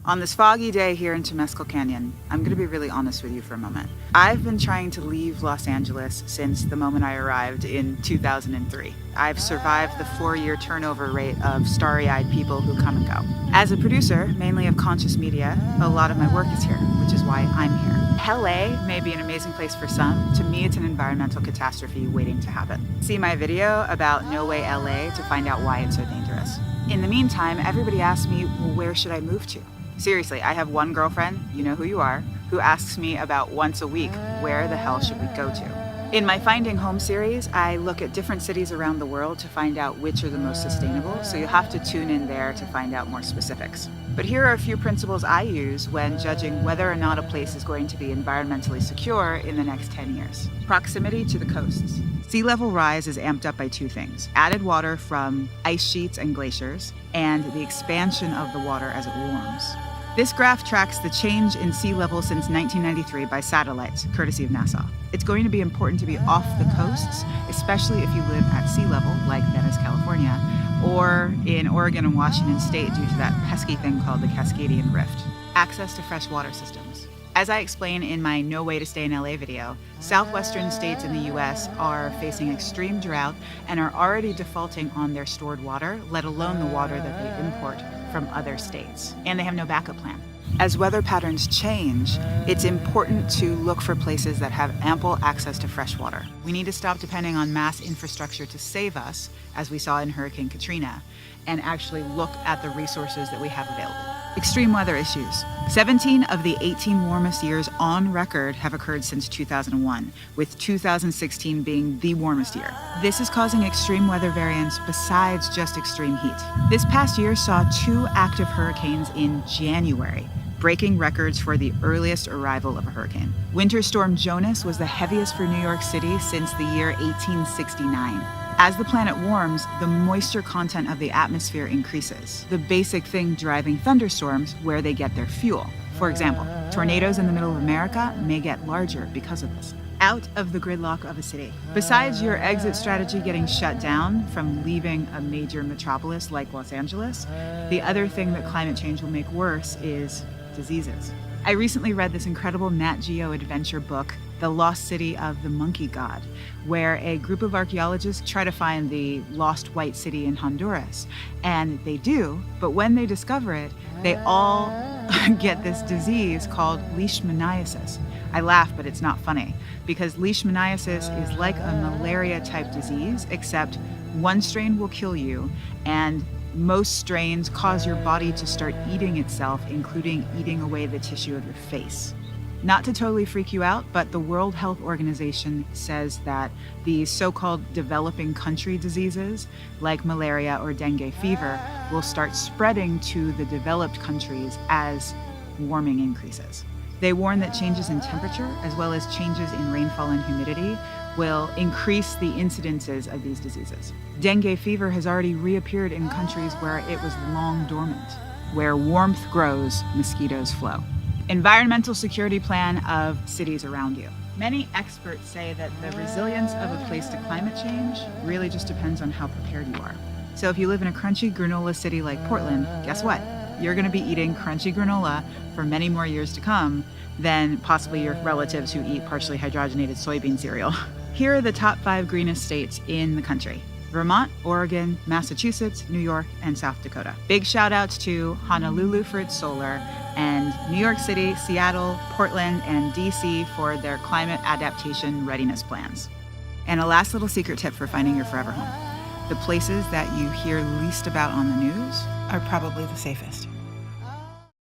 On this foggy day here in Temescal Canyon, I'm going to be really honest with you for a moment. I've been trying to leave Los Angeles since the moment I arrived in 2003. I've survived the 4-year turnover rate of starry-eyed people who come and go. As a producer, mainly of conscious media, a lot of my work is here, which is why I'm here. LA may be an amazing place for some. To me, it's an environmental catastrophe waiting to happen. See my video about No Way LA to find out why it's so dangerous. In the meantime, everybody asks me, well, where should I move to? Seriously, I have one girlfriend, you know who you are, who asks me about once a week, where the hell should we go to? In my Finding Home series, I look at different cities around the world to find out which are the most sustainable, so you'll have to tune in there to find out more specifics. But here are a few principles I use when judging whether or not a place is going to be environmentally secure in the next 10 years. Proximity to the coasts. Sea level rise is amped up by two things: added water from ice sheets and glaciers, and the expansion of the water as it warms. This graph tracks the change in sea level since 1993 by satellites, courtesy of NASA. It's going to be important to be off the coasts, especially if you live at sea level, like Venice, California, or in Oregon and Washington State due to that pesky thing called the Cascadian Rift. Access to fresh water systems. As I explain in my No Way to Stay in LA video, southwestern states in the US are facing extreme drought and are already defaulting on their stored water, let alone the water that they import from other states. And they have no backup plan. As weather patterns change, it's important to look for places that have ample access to fresh water. We need to stop depending on mass infrastructure to save us, as we saw in Hurricane Katrina, and actually look at the resources that we have available. Extreme weather issues. 17 of the 18 warmest years on record have occurred since 2001, with 2016 being the warmest year. This is causing extreme weather variants besides just extreme heat. This past year saw 2 active hurricanes in January, breaking records for the earliest arrival of a hurricane. Winter Storm Jonas was the heaviest for New York City since the year 1869. As the planet warms, the moisture content of the atmosphere increases, the basic thing driving thunderstorms where they get their fuel. For example, tornadoes in the middle of America may get larger because of this. Out of the gridlock of a city. Besides your exit strategy getting shut down from leaving a major metropolis like Los Angeles, the other thing that climate change will make worse is diseases. I recently read this incredible Nat Geo adventure book, The Lost City of the Monkey God, where a group of archaeologists try to find the lost white city in Honduras. And they do, but when they discover it, they all get this disease called leishmaniasis. I laugh, but it's not funny, because leishmaniasis is like a malaria-type disease, except one strain will kill you, and most strains cause your body to start eating itself, including eating away the tissue of your face. Not to totally freak you out, but the World Health Organization says that these so-called developing country diseases, like malaria or dengue fever, will start spreading to the developed countries as warming increases. They warn that changes in temperature, as well as changes in rainfall and humidity, will increase the incidences of these diseases. Dengue fever has already reappeared in countries where it was long dormant. Where warmth grows, mosquitoes flow. Environmental security plan of cities around you. Many experts say that the resilience of a place to climate change really just depends on how prepared you are. So if you live in a crunchy granola city like Portland, guess what? You're going to be eating crunchy granola for many more years to come than possibly your relatives who eat partially hydrogenated soybean cereal. Here are the top 5 greenest states in the country: Vermont, Oregon, Massachusetts, New York, and South Dakota. Big shout outs to Honolulu for its solar, and New York City, Seattle, Portland, and DC for their climate adaptation readiness plans. And a last little secret tip for finding your forever home. The places that you hear least about on the news are probably the safest.